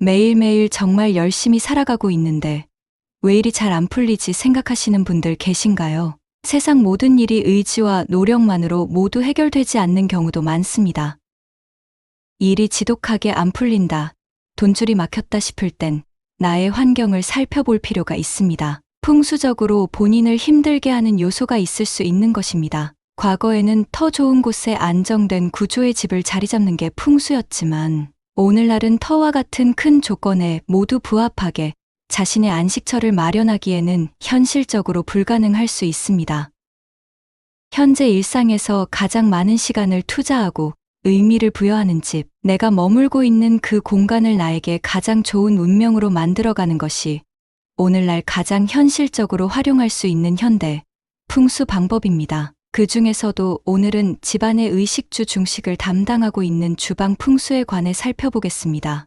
매일매일 정말 열심히 살아가고 있는데 왜 일이 잘 안 풀리지 생각하시는 분들 계신가요? 세상 모든 일이 의지와 노력만으로 모두 해결되지 않는 경우도 많습니다. 일이 지독하게 안 풀린다, 돈줄이 막혔다 싶을 땐 나의 환경을 살펴볼 필요가 있습니다. 풍수적으로 본인을 힘들게 하는 요소가 있을 수 있는 것입니다. 과거에는 더 좋은 곳에 안정된 구조의 집을 자리 잡는 게 풍수였지만 오늘날은 터와 같은 큰 조건에 모두 부합하게 자신의 안식처를 마련하기에는 현실적으로 불가능할 수 있습니다. 현재 일상에서 가장 많은 시간을 투자하고 의미를 부여하는 집, 내가 머물고 있는 그 공간을 나에게 가장 좋은 운명으로 만들어가는 것이 오늘날 가장 현실적으로 활용할 수 있는 현대 풍수 방법입니다. 그 중에서도 오늘은 집안의 의식주 중식을 담당하고 있는 주방 풍수에 관해 살펴보겠습니다.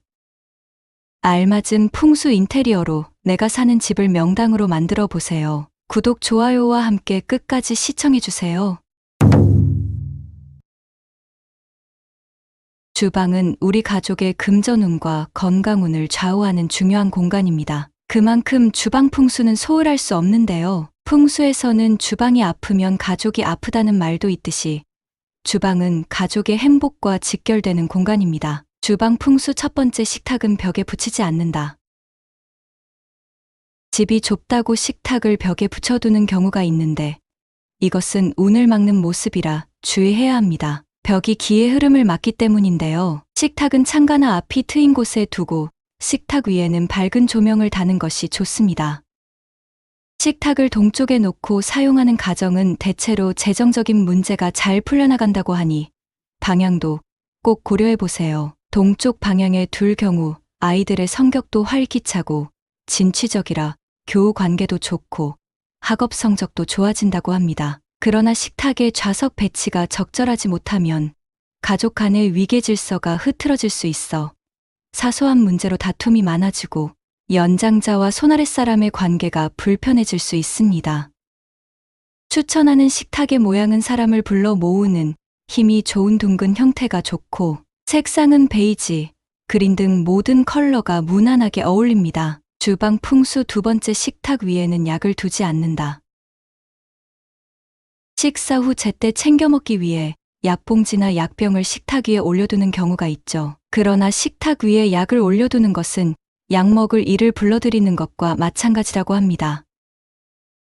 알맞은 풍수 인테리어로 내가 사는 집을 명당으로 만들어 보세요. 구독, 좋아요와 함께 끝까지 시청해주세요. 주방은 우리 가족의 금전운과 건강운을 좌우하는 중요한 공간입니다. 그만큼 주방 풍수는 소홀할 수 없는데요. 풍수에서는 주방이 아프면 가족이 아프다는 말도 있듯이 주방은 가족의 행복과 직결되는 공간입니다. 주방 풍수 첫 번째, 식탁은 벽에 붙이지 않는다. 집이 좁다고 식탁을 벽에 붙여두는 경우가 있는데 이것은 운을 막는 모습이라 주의해야 합니다. 벽이 기의 흐름을 막기 때문인데요. 식탁은 창가나 앞이 트인 곳에 두고 식탁 위에는 밝은 조명을 다는 것이 좋습니다. 식탁을 동쪽에 놓고 사용하는 가정은 대체로 재정적인 문제가 잘 풀려나간다고 하니 방향도 꼭 고려해 보세요. 동쪽 방향에 둘 경우 아이들의 성격도 활기차고 진취적이라 교우 관계도 좋고 학업 성적도 좋아진다고 합니다. 그러나 식탁의 좌석 배치가 적절하지 못하면 가족 간의 위계 질서가 흐트러질 수 있어 사소한 문제로 다툼이 많아지고 연장자와 손아랫사람의 관계가 불편해질 수 있습니다. 추천하는 식탁의 모양은 사람을 불러 모으는 힘이 좋은 둥근 형태가 좋고 색상은 베이지, 그린 등 모든 컬러가 무난하게 어울립니다. 주방 풍수 두 번째, 식탁 위에는 약을 두지 않는다. 식사 후 제때 챙겨 먹기 위해 약봉지나 약병을 식탁 위에 올려두는 경우가 있죠. 그러나 식탁 위에 약을 올려두는 것은 약 먹을 이를 불러들이는 것과 마찬가지라고 합니다.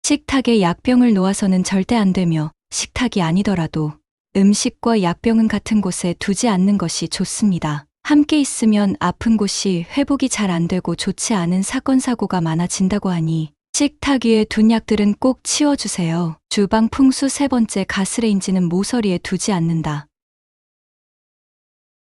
식탁에 약병을 놓아서는 절대 안 되며 식탁이 아니더라도 음식과 약병은 같은 곳에 두지 않는 것이 좋습니다. 함께 있으면 아픈 곳이 회복이 잘 안 되고 좋지 않은 사건 사고가 많아진다고 하니 식탁 위에 둔 약들은 꼭 치워주세요. 주방 풍수 세 번째, 가스레인지는 모서리에 두지 않는다.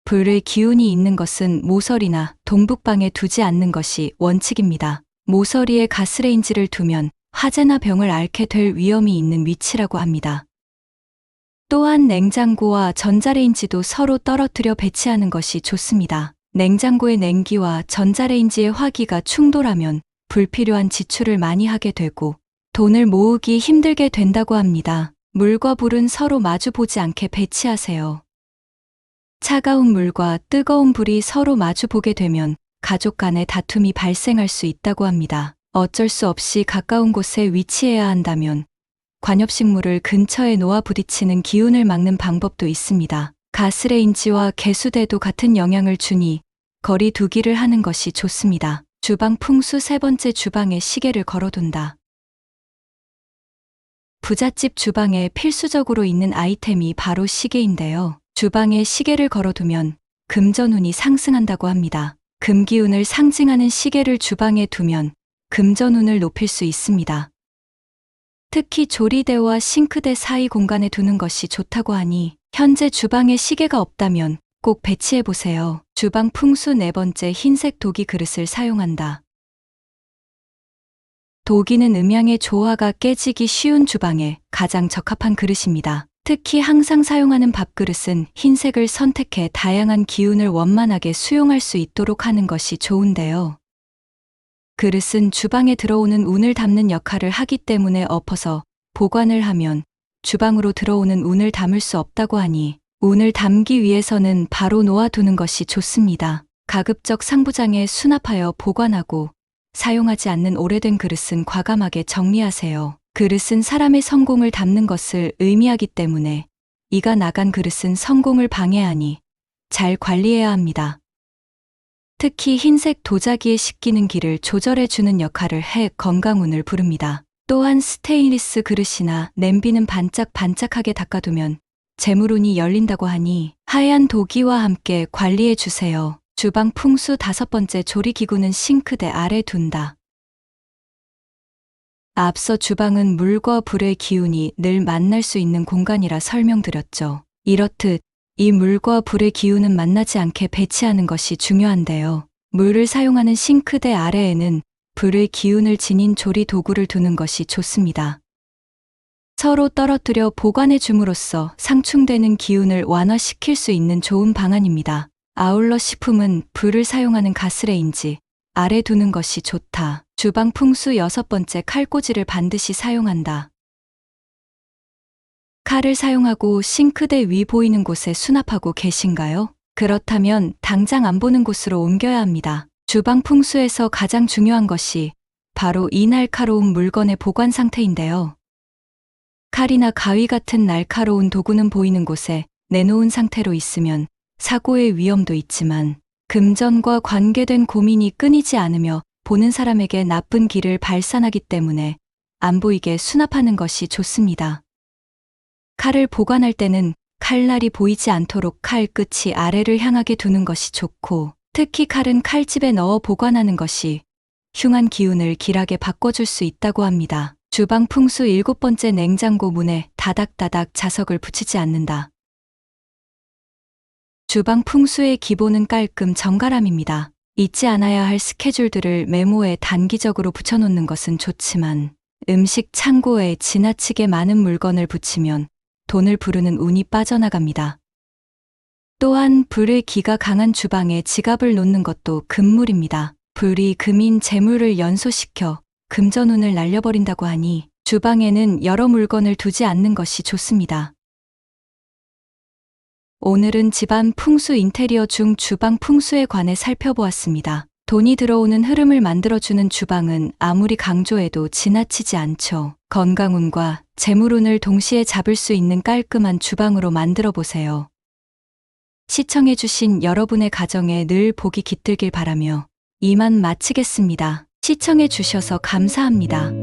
불의 기운이 있는 것은 모서리나 동북방에 두지 않는 것이 원칙입니다. 모서리에 가스레인지를 두면 화재나 병을 앓게 될 위험이 있는 위치라고 합니다. 또한 냉장고와 전자레인지도 서로 떨어뜨려 배치하는 것이 좋습니다. 냉장고의 냉기와 전자레인지의 화기가 충돌하면 불필요한 지출을 많이 하게 되고 돈을 모으기 힘들게 된다고 합니다. 물과 불은 서로 마주 보지 않게 배치하세요. 차가운 물과 뜨거운 불이 서로 마주 보게 되면 가족 간의 다툼이 발생할 수 있다고 합니다. 어쩔 수 없이 가까운 곳에 위치해야 한다면 관엽식물을 근처에 놓아 부딪히는 기운을 막는 방법도 있습니다. 가스레인지와 개수대도 같은 영향을 주니 거리 두기를 하는 것이 좋습니다. 주방 풍수 세 번째, 주방에 시계를 걸어둔다. 부잣집 주방에 필수적으로 있는 아이템이 바로 시계인데요. 주방에 시계를 걸어두면 금전운이 상승한다고 합니다. 금기운을 상징하는 시계를 주방에 두면 금전운을 높일 수 있습니다. 특히 조리대와 싱크대 사이 공간에 두는 것이 좋다고 하니 현재 주방에 시계가 없다면 꼭 배치해 보세요. 주방 풍수 네 번째, 흰색 도기 그릇을 사용한다. 도기는 음양의 조화가 깨지기 쉬운 주방에 가장 적합한 그릇입니다. 특히 항상 사용하는 밥그릇은 흰색을 선택해 다양한 기운을 원만하게 수용할 수 있도록 하는 것이 좋은데요. 그릇은 주방에 들어오는 운을 담는 역할을 하기 때문에 엎어서 보관을 하면 주방으로 들어오는 운을 담을 수 없다고 하니 운을 담기 위해서는 바로 놓아두는 것이 좋습니다. 가급적 상부장에 수납하여 보관하고 사용하지 않는 오래된 그릇은 과감하게 정리하세요. 그릇은 사람의 성공을 담는 것을 의미하기 때문에 이가 나간 그릇은 성공을 방해하니 잘 관리해야 합니다. 특히 흰색 도자기에 씻기는 기를 조절해 주는 역할을 해 건강운을 부릅니다. 또한 스테인리스 그릇이나 냄비는 반짝반짝하게 닦아두면 재물운이 열린다고 하니 하얀 도기와 함께 관리해 주세요. 주방 풍수 5번째, 조리기구는 싱크대 아래 둔다. 앞서 주방은 물과 불의 기운이 늘 만날 수 있는 공간이라 설명드렸죠. 이렇듯 이 물과 불의 기운은 만나지 않게 배치하는 것이 중요한데요. 물을 사용하는 싱크대 아래에는 불의 기운을 지닌 조리 도구를 두는 것이 좋습니다. 서로 떨어뜨려 보관해 줌으로써 상충되는 기운을 완화시킬 수 있는 좋은 방안입니다. 아울러 식품은 불을 사용하는 가스레인지 아래 두는 것이 좋다. 주방 풍수 6번째, 칼꽂이를 반드시 사용한다. 칼을 사용하고 싱크대 위 보이는 곳에 수납하고 계신가요? 그렇다면 당장 안 보는 곳으로 옮겨야 합니다. 주방 풍수에서 가장 중요한 것이 바로 이 날카로운 물건의 보관 상태인데요. 칼이나 가위 같은 날카로운 도구는 보이는 곳에 내놓은 상태로 있으면 사고의 위험도 있지만 금전과 관계된 고민이 끊이지 않으며 보는 사람에게 나쁜 기를 발산하기 때문에 안 보이게 수납하는 것이 좋습니다. 칼을 보관할 때는 칼날이 보이지 않도록 칼 끝이 아래를 향하게 두는 것이 좋고, 특히 칼은 칼집에 넣어 보관하는 것이 흉한 기운을 길하게 바꿔줄 수 있다고 합니다. 주방 풍수 7번째, 냉장고 문에 다닥다닥 자석을 붙이지 않는다. 주방 풍수의 기본은 깔끔 정갈함입니다. 잊지 않아야 할 스케줄들을 메모에 단기적으로 붙여놓는 것은 좋지만 음식 창고에 지나치게 많은 물건을 붙이면 돈을 부르는 운이 빠져나갑니다. 또한 불의 기가 강한 주방에 지갑을 놓는 것도 금물입니다. 불이 금인 재물을 연소시켜 금전운을 날려버린다고 하니 주방에는 여러 물건을 두지 않는 것이 좋습니다. 오늘은 집안 풍수 인테리어 중 주방 풍수에 관해 살펴보았습니다. 돈이 들어오는 흐름을 만들어주는 주방은 아무리 강조해도 지나치지 않죠. 건강운과 재물운을 동시에 잡을 수 있는 깔끔한 주방으로 만들어 보세요. 시청해주신 여러분의 가정에 늘 복이 깃들길 바라며 이만 마치겠습니다. 시청해주셔서 감사합니다.